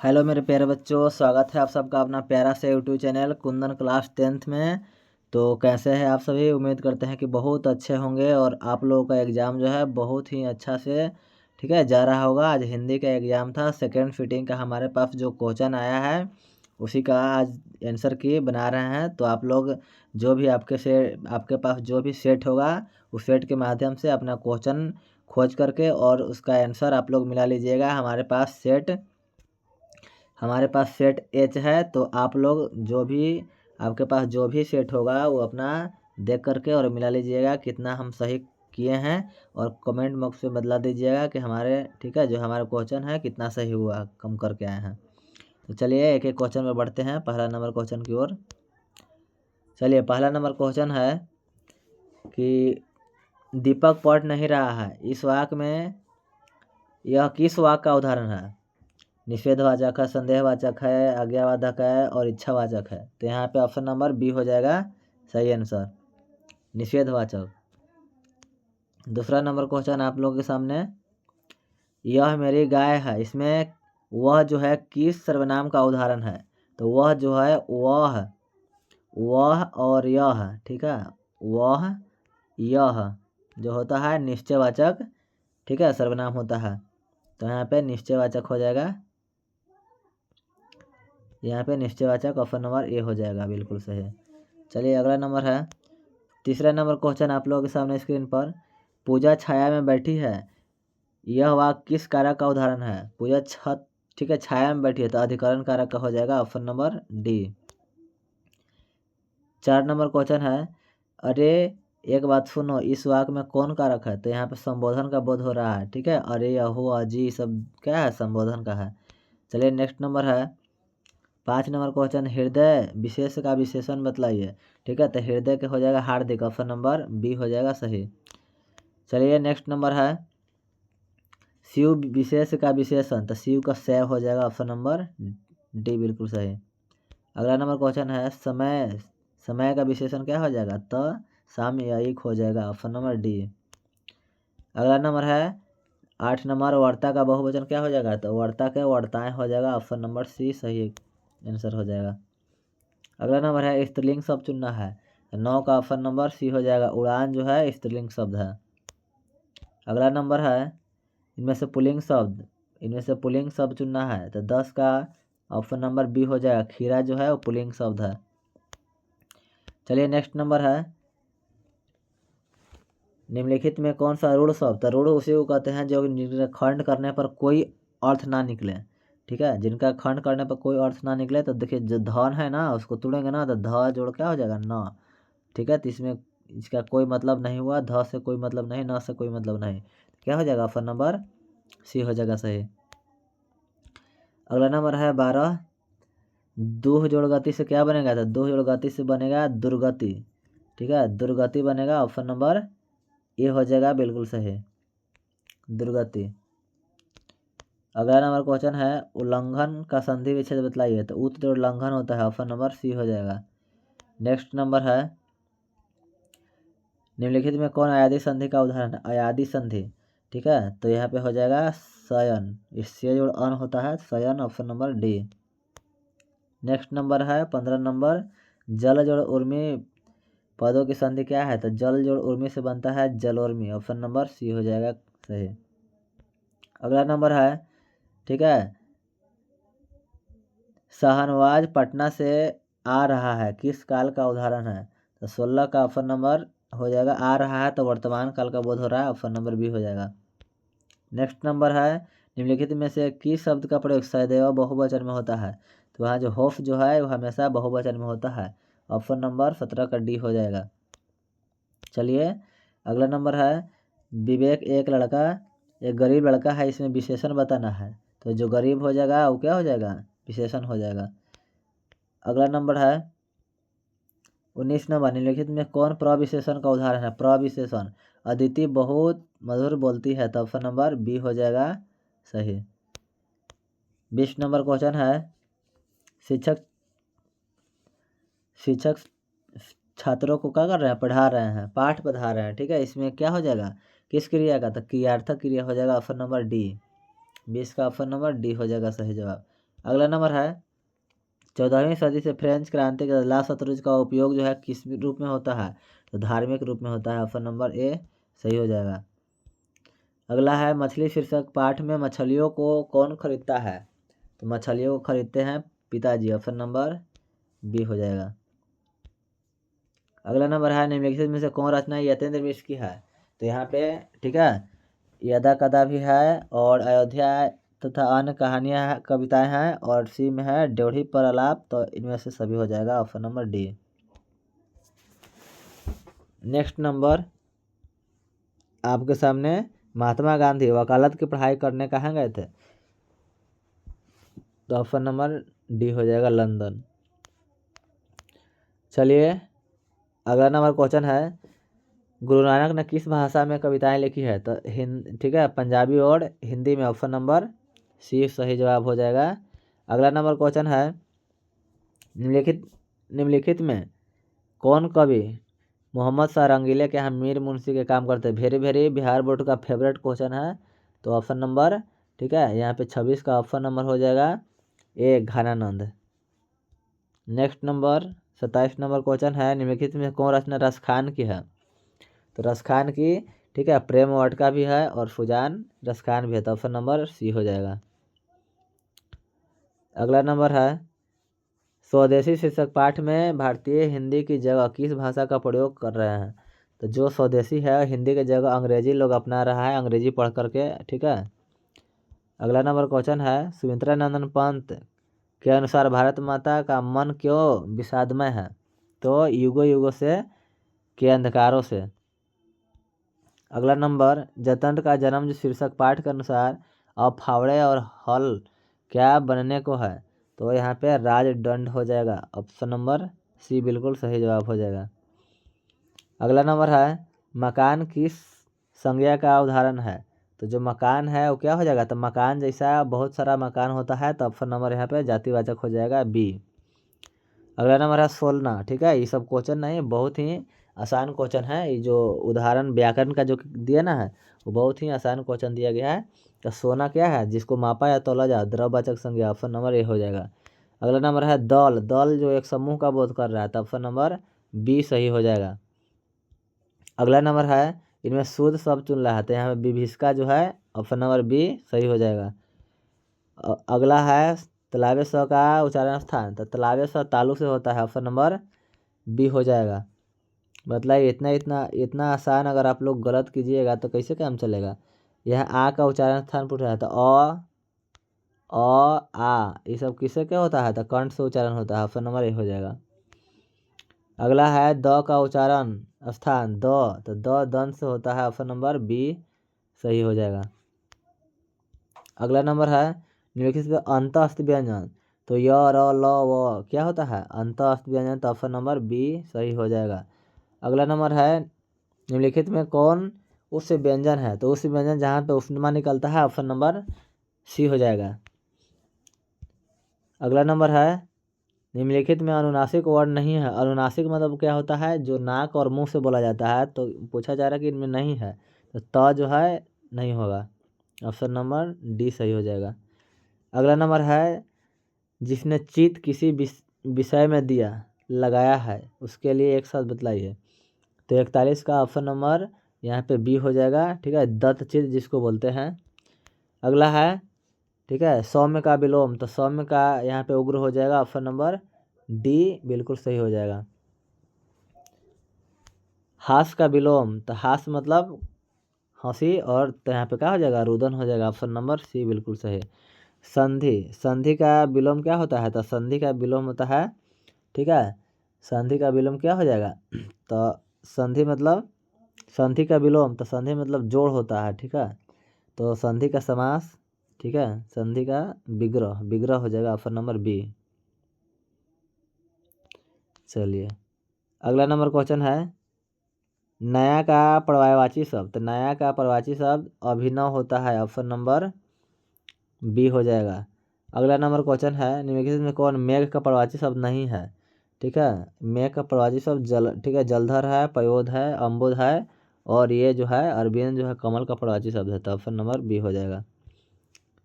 Hello मेरे प्यारे बच्चों, स्वागत है आप सबका अपना प्यारा से YouTube channel Kundan class 10th में। तो कैसे हैं आप सभी? उम्मीद करते हैं कि बहुत अच्छे होंगे और आप लोगों का एग्ज़ाम जो है बहुत ही अच्छा से ठीक है जा रहा होगा। आज हिंदी का एग्ज़ाम था, सेकेंड फिटिंग का हमारे पास जो क्वेश्चन आया है उसी का आज आंसर की बना रहे हैं। तो आप लोग जो भी आपके पास जो भी सेट होगा उस सेट के माध्यम से अपना क्वेश्चन खोज करके और उसका आंसर आप लोग मिला लीजिएगा। हमारे पास सेट एच है, तो आप लोग जो भी आपके पास जो भी सेट होगा वो अपना देख करके और मिला लीजिएगा कितना हम सही किए हैं, और कमेंट बॉक्स में बतला दीजिएगा कि हमारे ठीक है जो हमारा क्वेश्चन है कितना सही हुआ, कम करके आए हैं। तो चलिए एक एक क्वेश्चन में बढ़ते हैं पहला नंबर क्वेश्चन की ओर। चलिए पहला नंबर क्वेश्चन है कि दीपक पढ़ नहीं रहा है, इस वाक्य में यह किस वाक्य का उदाहरण है? निषेधवाचक है, संदेहवाचक है, आज्ञावाचक है और इच्छावाचक है। तो यहाँ पे ऑप्शन नंबर बी हो जाएगा सही आंसर, निषेधवाचक। दूसरा नंबर क्वेश्चन आप लोगों के सामने, यह मेरी गाय है, इसमें वह जो है किस सर्वनाम का उदाहरण है? तो वह जो है वह और यह, ठीक है, वह यह जो होता है निश्चयवाचक, ठीक है, सर्वनाम होता है। तो यहाँ पे निश्चयवाचक हो जाएगा, यहाँ पे निश्चयवाचक ऑप्शन नंबर ए हो जाएगा, बिल्कुल सही। चलिए अगला नंबर है, तीसरा नंबर क्वेश्चन आप लोगों के सामने स्क्रीन पर, पूजा छाया में बैठी है, यह वाक्य किस कारक का उदाहरण है? पूजा छत ठीक है छाया में बैठी है, तो अधिकरण कारक का हो जाएगा option number D. 4 number question है, अरे एक बात सुनो, इस वाक्य में कौन कारक है? तो यहाँ पे संबोधन का बोध हो रहा है, ठीक है, अरे अहो अजी सब क्या है, संबोधन का है। चलिए नेक्स्ट नंबर है 5 नंबर क्वेश्चन, हृदय विशेष का विशेषण बतलाइए, ठीक है, तो हृदय के हो जाएगा हार्दिक, ऑप्शन नंबर बी हो जाएगा सही। चलिए नेक्स्ट नंबर है शिव विशेष का विशेषण, तो शिव का शय हो जाएगा, ऑप्शन नंबर डी बिल्कुल सही। अगला नंबर क्वेश्चन है समय का विशेषण क्या हो जाएगा? तो सामयिक हो जाएगा, ऑप्शन नंबर डी। अगला नंबर है 8 नंबर, वर्ता का बहुवचन क्या हो जाएगा? तो वर्ता के वर्ताएं हो जाएगा, ऑप्शन नंबर सी सही आंसर हो जाएगा। अगला नंबर है स्त्रीलिंग शब्द चुनना है, 9 का ऑप्शन नंबर सी हो जाएगा, उड़ान जो है स्त्रीलिंग शब्द है। अगला नंबर है इनमें से पुल्लिंग शब्द चुनना है, तो 10 का ऑप्शन नंबर बी हो जाएगा, खीरा जो है वो पुल्लिंग शब्द है। चलिए नेक्स्ट नंबर है, निम्नलिखित में कौन सा रूढ़ शब्द? तो रूढ़ उसी को कहते हैं जो खंड करने पर कोई अर्थ ना निकले, ठीक है, जिनका खंड करने पर कोई अर्थ ना निकले। तो देखिए जो धन है ना उसको तोड़ेंगे ना, तो ध जोड़ क्या हो जाएगा न, ठीक है, तो इसमें इसका कोई मतलब नहीं हुआ, ध से कोई मतलब नहीं, न से कोई मतलब नहीं, क्या हो जाएगा? ऑप्शन नंबर सी हो जाएगा सही। अगला नंबर है 12, दूह जोड़ गति से क्या बनेगा? तो दूह जोड़ गति से बनेगा दुर्गति, ठीक है, दुर्गति बनेगा, ऑप्शन नंबर ए हो जाएगा, बिल्कुल सही, दुर्गति। अगला नंबर क्वेश्चन है उल्लंघन का संधि विच्छेद बतलाइए, तो उत जोड़ उल्लंघन होता है, ऑप्शन नंबर सी हो जाएगा। नेक्स्ट नंबर है निम्नलिखित में कौन अयादी संधि का उदाहरण है? अयादी संधि, ठीक है, तो यहाँ पे हो जाएगा शयन, इससे जोड़ अन होता है शयन, option number D. Next number है 15 नंबर, जल जोड़ उर्मी पदों की संधि क्या है? तो जल जोड़ उर्मी से बनता है जलोर्मी, ऑप्शन नंबर सी हो जाएगा सही। अगला नंबर है, ठीक है, शाहनवाज पटना से आ रहा है, किस काल का उदाहरण है? तो 16 का ऑप्शन नंबर हो जाएगा, आ रहा है तो वर्तमान काल का बोध हो रहा है, ऑप्शन नंबर बी हो जाएगा। नेक्स्ट नंबर है निम्नलिखित में से किस शब्द का प्रयोग सदैव बहुवचन में होता है? तो वहाँ जो होफ जो है वो हमेशा बहुवचन में होता है, ऑप्शन नंबर 17 का डी हो जाएगा। चलिए अगला नंबर है विवेक एक गरीब लड़का है, इसमें विशेषण बताना है, तो जो गरीब हो जाएगा वो क्या हो जाएगा? विशेषण हो जाएगा। अगला नंबर है 19 नंबर, निम्नलिखित में कौन प्रविशेषण का उदाहरण है? प्रविशेषण, अदिति बहुत मधुर बोलती है, तो ऑप्शन नंबर बी हो जाएगा सही। 20 नंबर क्वेश्चन है शिक्षक छात्रों को क्या कर रहे हैं? पढ़ा रहे हैं, पाठ पढ़ा रहे हैं, ठीक है, इसमें क्या हो जाएगा? किस क्रिया का? तो क्रियार्थक क्रिया हो जाएगा, ऑप्शन नंबर डी। 20 का ऑप्शन नंबर डी हो जाएगा सही जवाब। अगला नंबर है 14वीं सदी से फ्रेंच क्रांति के लाल शतरंज का उपयोग जो है किस रूप में होता है, तो धार्मिक रूप में होता है। ऑप्शन नंबर ए सही हो जाएगा। अगला है मछली शीर्षक पाठ में मछलियों को कौन खरीदता है, तो मछलियों को खरीदते हैं पिताजी। ऑप्शन नंबर बी हो जाएगा। अगला नंबर है निम्नलिखित में से कौन रचना यतेंद्र मिश्र की है, तो यहाँ पे ठीक है यदा कदा भी है और अयोध्या तथा अन्य कहानियाँ कविताएं हैं और सी में है ड्योढ़ी पर आलाप, तो इनमें से सभी हो जाएगा। Option number D. Next number आपके सामने महात्मा गांधी वकालत की पढ़ाई करने कहाँ गए थे, तो ऑप्शन नंबर डी हो जाएगा लंदन। चलिए अगला नंबर क्वेश्चन है गुरु नानक ने किस भाषा में कविताएं लिखी है, तो ठीक है पंजाबी और हिंदी में। ऑप्शन नंबर सी सही जवाब हो जाएगा। अगला नंबर क्वेश्चन है निम्नलिखित में कौन कवि मोहम्मद शाह रंगीले के यहाँ मीर मुंशी के काम करते हैं। वेरी वेरी बिहार बोर्ड का फेवरेट क्वेश्चन है, तो ऑप्शन नंबर ठीक है यहाँ पे 26 का ऑप्शन नंबर हो जाएगा A Ghananand. Next number 27 number question है निम्नलिखित में कौन रचना रसखान की है, तो रसखान की ठीक है प्रेम वाटिका भी है और फुजान रसखान भी है, तो ऑप्शन नंबर सी हो जाएगा। अगला नंबर है स्वदेशी शीर्षक पाठ में भारतीय हिंदी की जगह किस भाषा का प्रयोग कर रहे हैं, तो जो स्वदेशी है हिंदी की जगह अंग्रेजी लोग अपना रहा है, अंग्रेजी पढ़ करके ठीक है। अगला नंबर क्वेश्चन है सुमित्रा नंदन पंत के अनुसार भारत माता का मन क्यों विषादमय है, तो युगों युगों से के अंधकारों से। अगला नंबर जतन का जन्म जो शीर्षक पाठ के अनुसार अब फावड़े और हल क्या बनने को है, तो यहाँ पे राजदंड हो जाएगा। ऑप्शन नंबर सी बिल्कुल सही जवाब हो जाएगा। अगला नंबर है मकान किस संज्ञा का उदाहरण है, तो जो मकान है वो क्या हो जाएगा, तो मकान जैसा बहुत सारा मकान होता है, तो ऑप्शन नंबर यहाँ पे जातिवाचक हो जाएगा बी। अगला नंबर है सोलना। ठीक है ये सब क्वेश्चन नहीं बहुत ही आसान क्वेश्चन है, ये जो उदाहरण व्याकरण का जो दिया ना है वो बहुत ही आसान क्वेश्चन दिया गया है। तो सोना क्या है, जिसको मापा या तोला जाए, द्रववाचक संज्ञा। ऑप्शन नंबर ए हो जाएगा। अगला नंबर है दल। दल जो एक समूह का बोध कर रहा है, तो ऑप्शन नंबर बी सही हो जाएगा। अगला नंबर है इनमें शुद्ध शब्द चुन रहा है, तो यहाँ पे विभीषका जो है ऑप्शन नंबर बी सही हो जाएगा। अगला है तालाबे स का उच्चारण स्थान, तो तालाबे स तालु से होता है, ऑप्शन नंबर बी हो जाएगा। मतलब इतना इतना इतना आसान अगर आप लोग गलत कीजिएगा तो कैसे काम चलेगा। यह आ का उच्चारण स्थान पूछ रहा है, तो आ ये सब किससे क्या होता है, तो कंठ से उच्चारण होता है, ऑप्शन नंबर ए हो जाएगा। अगला है द का उच्चारण स्थान द, तो द दंत से होता है, ऑप्शन नंबर बी सही हो जाएगा। अगला नंबर है निम्नलिखित में अंतःस्थ व्यंजन, तो य र ल व क्या होता है, अंतःस्थ व्यंजन, तो ऑप्शन नंबर बी सही हो जाएगा। अगला नंबर है निम्नलिखित में कौन उस व्यंजन है, तो उस व्यंजन जहाँ पे उपमा निकलता है, ऑप्शन नंबर सी हो जाएगा। अगला नंबर है निम्नलिखित में अनुनासिक वर्ण नहीं है। अनुनासिक मतलब क्या होता है, जो नाक और मुंह से बोला जाता है, तो पूछा जा रहा है कि इनमें नहीं है, तो त जो है नहीं होगा, ऑप्शन नंबर डी सही हो जाएगा। अगला नंबर है जिसने चित किसी विषय में दिया लगाया है उसके लिए एक साथ बतलाइए, तो 41 का ऑप्शन नंबर यहाँ पे बी हो जाएगा। ठीक है दत्त चित जिसको बोलते हैं। अगला है ठीक है सौम्य का विलोम, तो सौम्य का यहाँ पे उग्र हो जाएगा, ऑप्शन नंबर डी बिल्कुल सही हो जाएगा। हास का विलोम, तो हास मतलब हंसी, और तो यहाँ पे क्या हो जाएगा रुदन हो जाएगा, ऑप्शन नंबर सी बिल्कुल सही। संधि, संधि का विलोम क्या होता है, तो संधि का विलोम होता है ठीक है संधि का विलोम क्या हो जाएगा, तो संधि मतलब संधि का विलोम, तो संधि मतलब जोड़ होता है। ठीक है तो संधि का समास, ठीक है संधि का विग्रह, विग्रह हो जाएगा, ऑप्शन नंबर बी। चलिए अगला नंबर क्वेश्चन है नया का पर्यायवाची शब्द, तो नया का पर्यायवाची शब्द अभिनव होता है, ऑप्शन नंबर बी हो जाएगा। अगला नंबर क्वेश्चन है निम्नलिखित में कौन मेघ का पर्यायवाची शब्द नहीं है। ठीक है मेघ का पर्यायवाची शब्द ठीक है जलधर है, पयोध है, अम्बुद है, और ये जो है अरविंद जो है कमल का पर्यायवाची शब्द है, तो ऑप्शन नंबर बी हो जाएगा।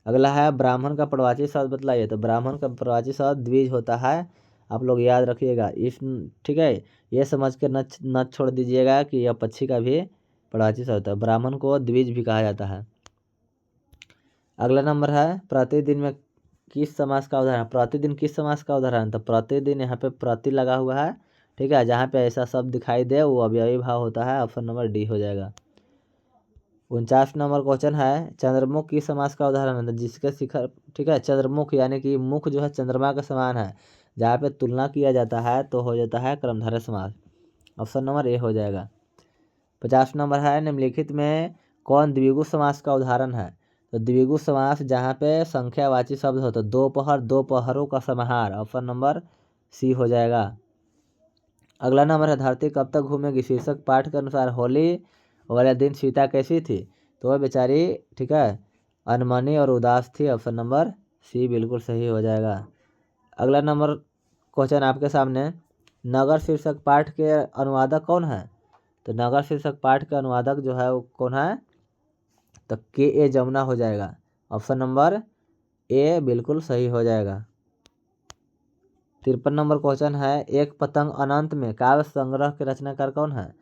अगला है ब्राह्मण का प्रवाची शब्द बतलाइए। तो ब्राह्मण का प्रवाची शब्द द्विज होता है, आप लोग याद रखिएगा इस, ठीक है। ये समझ के न छोड़ दीजिएगा कि यह पक्षी का भी प्रवाची शब्द होता है। ब्राह्मण को द्विज भी कहा जाता है। अगला नंबर है प्रतिदिन में किस समास का उदाहरण। प्रतिदिन किस समास का उदाहरण। तो प्रतिदिन यहाँ पे प्रति लगा हुआ है, ठीक है। जहाँ पे ऐसा शब्द दिखाई दे वो अवयवी भाव होता है। ऑप्शन नंबर डी हो जाएगा। 49 नंबर क्वेश्चन है चंद्रमुख किस समास का उदाहरण है। तो जिसके शिखर, ठीक है, चंद्रमुख यानी कि मुख जो है चंद्रमा के समान है, जहाँ पे तुलना किया जाता है तो हो जाता है कर्मधारय समास। ऑप्शन नंबर ए हो जाएगा। 50 नंबर है निम्नलिखित में कौन द्विगु समास का उदाहरण है। तो द्विगु समास जहाँ पे संख्यावाची शब्द हो, तो दोपहर, दोपहरों का समाहार। ऑप्शन नंबर सी हो जाएगा। अगला नंबर है धरती कब तक घूमेगी। शीर्षक पाठ के अनुसार होली वाले दिन सीता कैसी थी। तो वह बेचारी, ठीक है, अनमनी और उदास थी। ऑप्शन नंबर सी बिल्कुल सही हो जाएगा। अगला नंबर क्वेश्चन आपके सामने, नगर शीर्षक पाठ के अनुवादक कौन है। तो नगर शीर्षक पाठ के अनुवादक जो है वो कौन है। तो के ए जमुना हो जाएगा। ऑप्शन नंबर ए बिल्कुल सही हो जाएगा। 53 नंबर क्वेश्चन है एक पतंग अनंत में काव्य संग्रह के रचनाकार कौन है।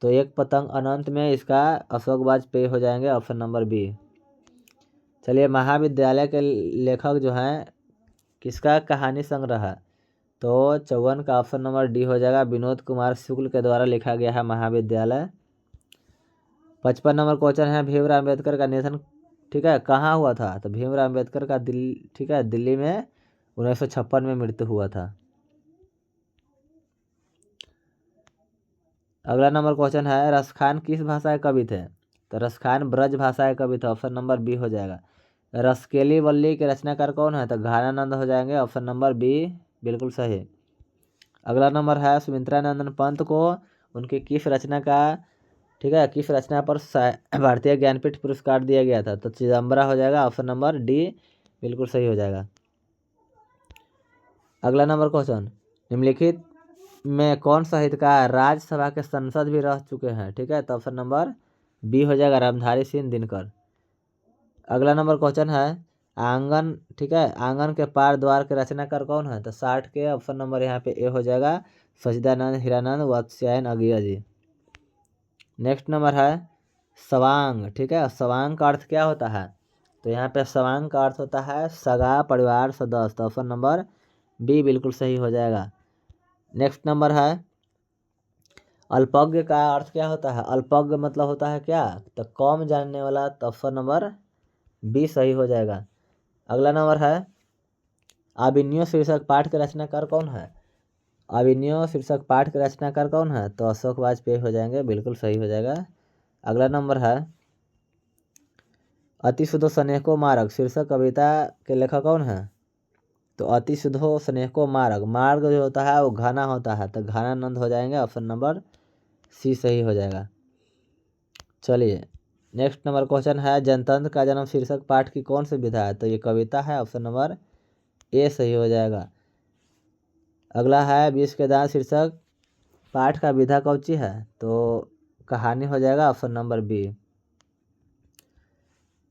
तो एक पतंग अनंत में इसका अशोक वाजपेयी हो जाएंगे। Option number B. चलिए महाविद्यालय के लेखक जो हैं किसका कहानी संग्रह है। तो चौवन का ऑप्शन नंबर डी हो जाएगा। विनोद कुमार शुक्ल के द्वारा लिखा गया है महाविद्यालय। 55 नंबर क्वेश्चन है भीमराव अम्बेडकर का निधन, ठीक है, कहाँ हुआ था। तो भीमराव अम्बेडकर का दिल्ली, ठीक है, दिल्ली में 1956 में मृत्यु हुआ था। अगला नंबर क्वेश्चन है रसखान किस भाषा के कवि थे। तो रसखान ब्रज भाषा के कवि थे। ऑप्शन नंबर बी हो जाएगा। रसकेली वल्ली के रचनाकार कौन है। तो घानानंद हो जाएंगे। ऑप्शन नंबर बी बिल्कुल सही। अगला नंबर है सुमित्रा नंदन पंत को उनकी किस रचना का, ठीक है, किस रचना पर भारतीय ज्ञानपीठ पुरस्कार दिया गया था। तो चिदम्बरा हो जाएगा। ऑप्शन नंबर डी बिल्कुल सही हो जाएगा। अगला नंबर क्वेश्चन, निम्नलिखित में कौन साहित्यकार राज्यसभा के सांसद भी रह चुके हैं। ठीक है, तो ऑप्शन नंबर बी हो जाएगा रामधारी सिंह दिनकर। अगला नंबर क्वेश्चन है आंगन, ठीक है, आंगन के पार द्वार के रचनाकार कौन है। तो 60 के ऑप्शन नंबर यहाँ पे ए हो जाएगा सचिदानंद हीरानंद वात्स्यायन अगिया जी। नेक्स्ट नंबर है सवांग, ठीक है, सवांग का अर्थ क्या होता है। तो यहाँ पे सवांग का अर्थ होता है सगा परिवार सदस्य। तो ऑप्शन नंबर बी बिल्कुल सही हो जाएगा। नेक्स्ट नंबर है अल्पज्ञ का अर्थ क्या होता है। अल्पज्ञ मतलब होता है क्या, तो कम जानने वाला। तो ऑप्शन नंबर बी सही हो जाएगा। अगला नंबर है अभिनय शीर्षक पाठ के रचनाकार कौन है। अभिनय शीर्षक पाठ के रचनाकार कौन है। तो अशोक वाजपेयी हो जाएंगे। बिल्कुल सही हो जाएगा। अगला नंबर है अति शुद्धो स्नेह को मार्ग शीर्षक कविता के लेखक कौन है। तो अति शुद्धो स्नेह को मार्ग, मार्ग जो होता है वो घना होता है। तो घनानंद हो जाएंगे। ऑप्शन नंबर सी सही हो जाएगा। चलिए नेक्स्ट नंबर क्वेश्चन है जनतंत्र का जन्म शीर्षक पाठ की कौन सी विधा है। तो ये कविता है। ऑप्शन नंबर ए सही हो जाएगा। अगला है विष के दांत शीर्षक पाठ का विधा कौची है। तो कहानी हो जाएगा। Option number B.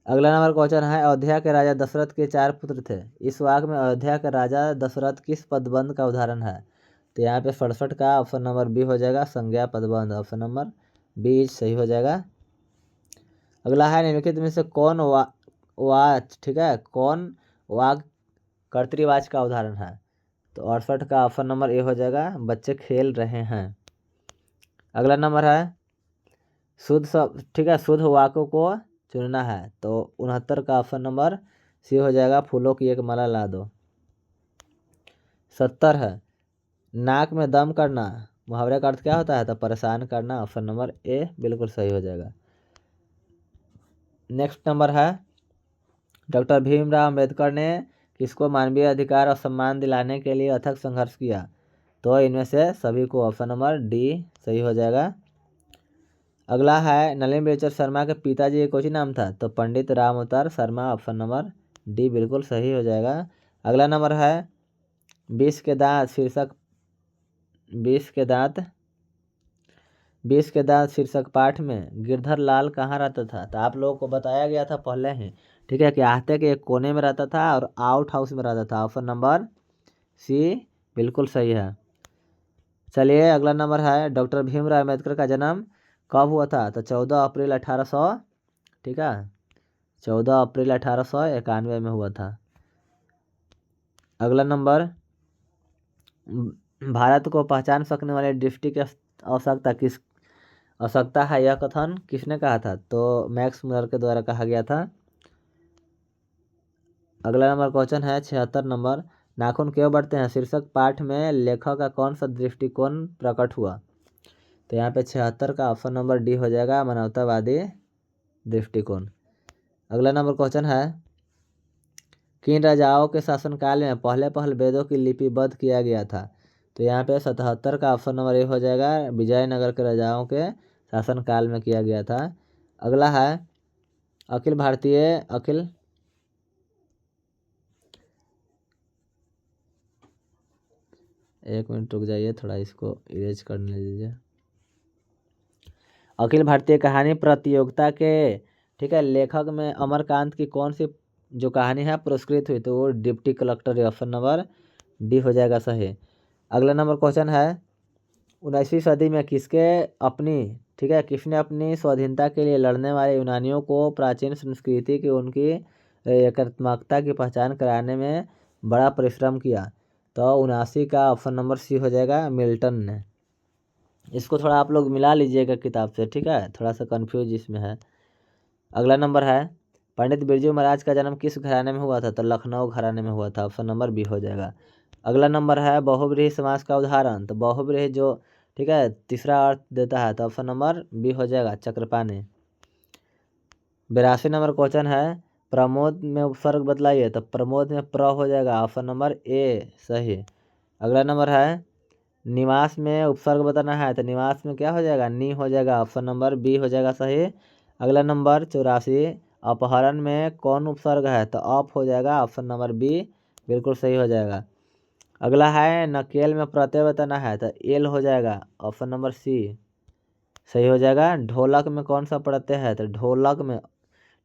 अगला नंबर क्वेश्चन है अयोध्या के राजा दशरथ के 4 पुत्र थे। इस वाक्य में अयोध्या के राजा दशरथ किस पदबंध का उदाहरण है। तो यहाँ पे 67 का ऑप्शन नंबर बी हो जाएगा संज्ञा पदबंध। ऑप्शन नंबर बी सही हो जाएगा। अगला है निम्नलिखित में से कौन वाच, ठीक है, कौन वाक कर्तृवाच का उदाहरण है। तो 68 का ऑप्शन नंबर ए हो जाएगा बच्चे खेल रहे हैं। अगला नंबर है शुद्ध सब, ठीक है, शुद्ध वाक्यों को चुनना है। तो 69 का ऑप्शन नंबर सी हो जाएगा फूलों की एक माला ला दो। 70 है नाक में दम करना मुहावरे का अर्थ क्या होता है। तो परेशान करना। ऑप्शन नंबर ए बिल्कुल सही हो जाएगा। नेक्स्ट नंबर है डॉक्टर भीमराव अम्बेडकर ने किसको मानवीय अधिकार और सम्मान दिलाने के लिए अथक संघर्ष किया। तो इनमें से सभी को। ऑप्शन नंबर डी सही हो जाएगा। अगला है नलिनी बेचर शर्मा के पिताजी का कोई नाम था। तो पंडित राम अवतार शर्मा। ऑप्शन नंबर डी बिल्कुल सही हो जाएगा। अगला नंबर है विष के दांत शीर्षक विष के दांत शीर्षक पाठ में गिरधर लाल कहाँ रहता था। तो आप लोगों को बताया गया था पहले ही, ठीक है, कि आहते के एक कोने में रहता था और आउट हाउस में रहता था। ऑप्शन नंबर सी बिल्कुल सही है। चलिए अगला नंबर है, डॉक्टर भीमराव अम्बेडकर का जन्म कब हुआ था? तो 14 अप्रैल 1800, ठीक है, 14 अप्रैल 1891 में हुआ था। अगला नंबर, भारत को पहचान सकने वाले दृष्टि की आवश्यकता है, यह कथन किसने कहा था? तो मैक्स मुलर के द्वारा कहा गया था। अगला नंबर क्वेश्चन है 76 नंबर, नाखून क्यों बढ़ते हैं शीर्षक पाठ में लेखक का कौन सा दृष्टिकोण प्रकट हुआ? तो यहाँ पे 76 का ऑप्शन नंबर डी हो जाएगा, मानवतावादी दृष्टिकोण। अगला नंबर क्वेश्चन है, किन राजाओं के शासनकाल में पहले वेदों की लिपिबद्ध किया गया था? तो यहाँ पे 77 का ऑप्शन नंबर ए हो जाएगा, विजयनगर के राजाओं के शासनकाल में किया गया था। अगला है, एक मिनट रुक जाइए, थोड़ा इसको इरेज करने दीजिए। अखिल भारतीय कहानी प्रतियोगिता के, ठीक है, लेखक में अमरकांत की कौन सी जो कहानी है पुरस्कृत हुई? तो वो deputy collector, option number D हो जाएगा सही। अगला नंबर क्वेश्चन है, 19वीं सदी में किसने अपनी स्वाधीनता के लिए लड़ने वाले यूनानियों को प्राचीन संस्कृति की उनकी एकात्मकता की पहचान कराने में बड़ा परिश्रम किया? तो 79 का ऑप्शन नंबर सी हो जाएगा, मिल्टन ने। इसको थोड़ा आप लोग मिला लीजिएगा किताब से, ठीक है, थोड़ा सा कंफ्यूज इसमें है। अगला नंबर है, पंडित बिरजू महाराज का जन्म किस घराने में हुआ था? तो लखनऊ घराने में हुआ था। ऑप्शन नंबर बी हो जाएगा। अगला नंबर है, बहुव्रीहि समास का उदाहरण। तो बहुव्रीहि जो, ठीक है, तीसरा अर्थ देता है, तो ऑप्शन नंबर बी हो जाएगा, चक्रपाणी। 82 नंबर क्वेश्चन है, प्रमोद में उपसर्ग बदलाइए। तो प्रमोद में प्र हो जाएगा, ऑप्शन नंबर ए सही। अगला नंबर है, निवास में उपसर्ग बताना है। तो निवास में क्या हो जाएगा, नी हो जाएगा, ऑप्शन नंबर बी हो जाएगा सही। अगला नंबर 84, अपहरण में कौन उपसर्ग है? तो अप हो जाएगा, ऑप्शन नंबर बी बिल्कुल सही हो जाएगा। अगला है, नकेल में प्रत्यय बताना है। तो एल हो जाएगा, ऑप्शन नंबर सी सही हो जाएगा। ढोलक में कौन सा प्रत्यय है? तो ढोलक में,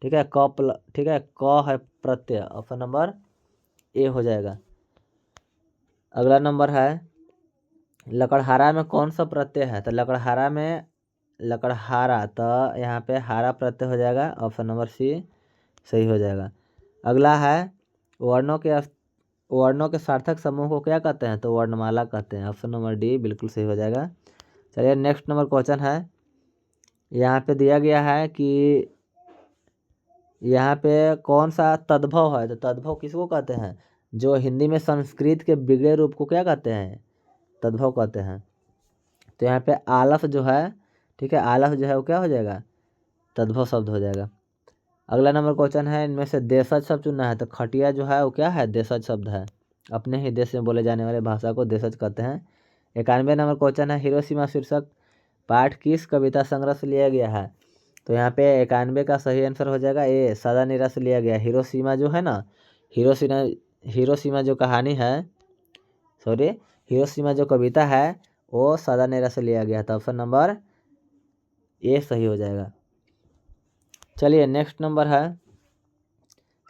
ठीक है, ठीक है, क है प्रत्यय, ऑप्शन नंबर ए हो जाएगा। अगला नंबर है, लकड़हारा में कौन सा प्रत्यय है? तो लकड़हारा, तो यहाँ पे हारा प्रत्यय हो जाएगा, ऑप्शन नंबर सी सही हो जाएगा। अगला है, वर्णों के सार्थक समूह को क्या कहते हैं? तो वर्णमाला कहते हैं, ऑप्शन नंबर डी बिल्कुल सही हो जाएगा। चलिए नेक्स्ट नंबर क्वेश्चन है, यहाँ पे दिया गया है कि यहाँ पे कौन सा तद्भव है? तो तद्भव किसको कहते हैं? जो हिंदी में संस्कृत के बिगड़े रूप को क्या कहते हैं? तद्भव कहते हैं। तो यहाँ पे आलस जो है, ठीक है, आलस जो है वो क्या हो जाएगा? तद्भव शब्द हो जाएगा। अगला नंबर क्वेश्चन है, इनमें से देशज शब्द चुनना है। तो खटिया जो है वो क्या है? देशज शब्द है। अपने ही देश में बोले जाने वाले भाषा को देशज कहते हैं। 91 नंबर क्वेश्चन है, हिरोशिमा शीर्षक पाठ किस कविता संग्रह से लिया गया है? तो यहाँ पे 91 का सही आंसर हो जाएगा ए, सादानीरा से लिया गया। हिरोशिमा जो है ना, हिरोशिमा जो कहानी है, सॉरी, हिरोशिमा जो कविता है वो सादानीरा से लिया गया था। ऑप्शन नंबर ए सही हो जाएगा। चलिए नेक्स्ट नंबर है,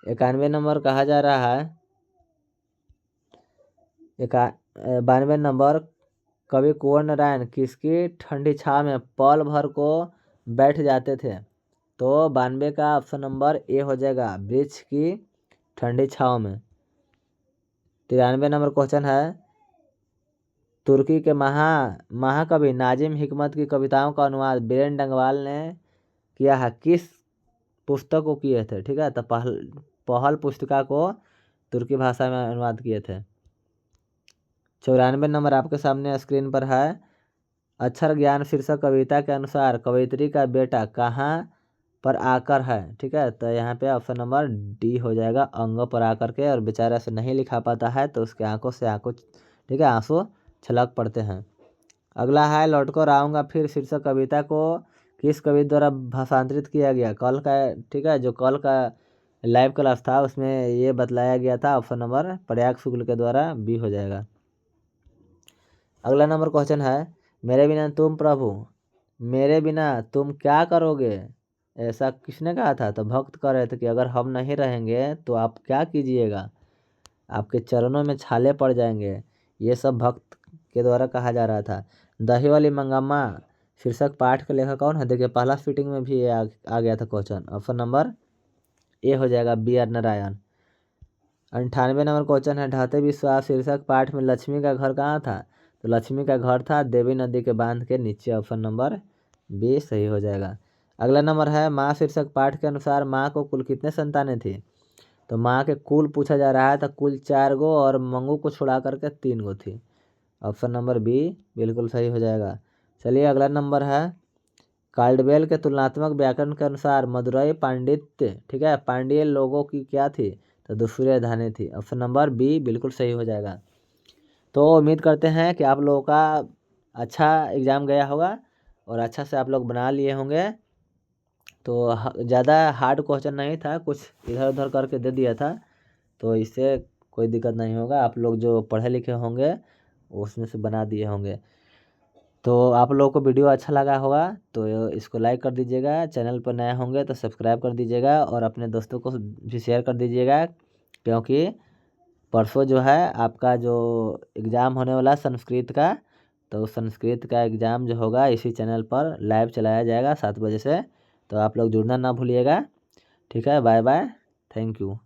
91 नंबर कहा जा रहा है, 92 नंबर, कवि कुंवर नारायण किसकी ठंडी छाव में पल भर को बैठ जाते थे? तो 92 का ऑप्शन नंबर ए हो जाएगा, वृक्ष की ठंडी छाव में। 93 नंबर क्वेश्चन है, तुर्की के महाकवि नाजिम हिकमत की कविताओं का अनुवाद बीरेन डंगवाल ने किया है, किस पुस्तक को किए थे? ठीक है, तो पहल पुस्तिका को तुर्की भाषा में अनुवाद किए थे। 94 नंबर आपके सामने स्क्रीन पर है, अक्षर ज्ञान शीर्षक कविता के अनुसार कवयित्री का बेटा कहाँ पर आकर है? ठीक है, तो यहाँ पे ऑप्शन नंबर डी हो जाएगा, अंगों पर आकर के। और बेचारा से नहीं लिखा पाता है तो उसके आंखों से ठीक है, आंसू छलक पड़ते हैं। अगला है, लौट कर आऊँगा फिर शीर्षक कविता को किस कवि द्वारा भाषांतरित किया गया? कल का, ठीक है, जो कल का लाइव क्लास था उसमें ये बतलाया गया था। ऑप्शन नंबर प्रयाग शुक्ल के द्वारा बी हो जाएगा। अगला नंबर क्वेश्चन है, मेरे बिना तुम प्रभु, मेरे बिना तुम क्या करोगे? ऐसा किसने कहा था? तो भक्त कह रहे थे कि अगर हम नहीं रहेंगे तो आप क्या कीजिएगा, आपके चरणों में छाले पड़ जाएंगे। ये सब भक्त के द्वारा कहा जा रहा था। दही वाली मंगम्मा शीर्षक पाठ का लेखक कौन है? देखिए पहला फिटिंग में भी ये आ गया था क्वेश्चन। ऑप्शन नंबर ए हो जाएगा B.R. नारायण। 98 नंबर क्वेश्चन है, ढहते विश्वास शीर्षक पाठ में लक्ष्मी का घर कहाँ था? तो लक्ष्मी का घर था देवी नदी के बांध के नीचे। ऑप्शन नंबर बी सही हो जाएगा। अगला नंबर है, माँ शीर्षक पाठ के अनुसार माँ को कुल कितने संतानें थी? तो माँ के कुल पूछा जा रहा है, तो कुल 4 गो और मंगू को छुड़ा करके 3 गो थी। ऑप्शन नंबर बी बिल्कुल सही हो जाएगा। चलिए अगला नंबर है, काल्डवेल के तुलनात्मक व्याकरण के अनुसार मदुरई पांडित्य, ठीक है, पांड्य लोगों की क्या थी? तो दूसरी राजधानी थी। ऑप्शन नंबर बी बिल्कुल सही हो जाएगा। तो उम्मीद करते हैं कि आप लोगों का अच्छा एग्ज़ाम गया होगा और अच्छा से आप लोग बना लिए होंगे। तो ज़्यादा हार्ड क्वेश्चन नहीं था, कुछ इधर उधर करके दे दिया था, तो इससे कोई दिक्कत नहीं होगा। आप लोग जो पढ़े लिखे होंगे उसमें से बना दिए होंगे। तो आप लोगों को वीडियो अच्छा लगा होगा तो इसको लाइक कर दीजिएगा, चैनल पर नए होंगे तो सब्सक्राइब कर दीजिएगा और अपने दोस्तों को भी शेयर कर दीजिएगा, क्योंकि परसों जो है आपका जो एग्ज़ाम होने वाला है संस्कृत का, तो संस्कृत का एग्ज़ाम जो होगा इसी चैनल पर लाइव चलाया जाएगा 7 बजे से। तो आप लोग जुड़ना ना भूलिएगा। ठीक है, बाय बाय, थैंक यू।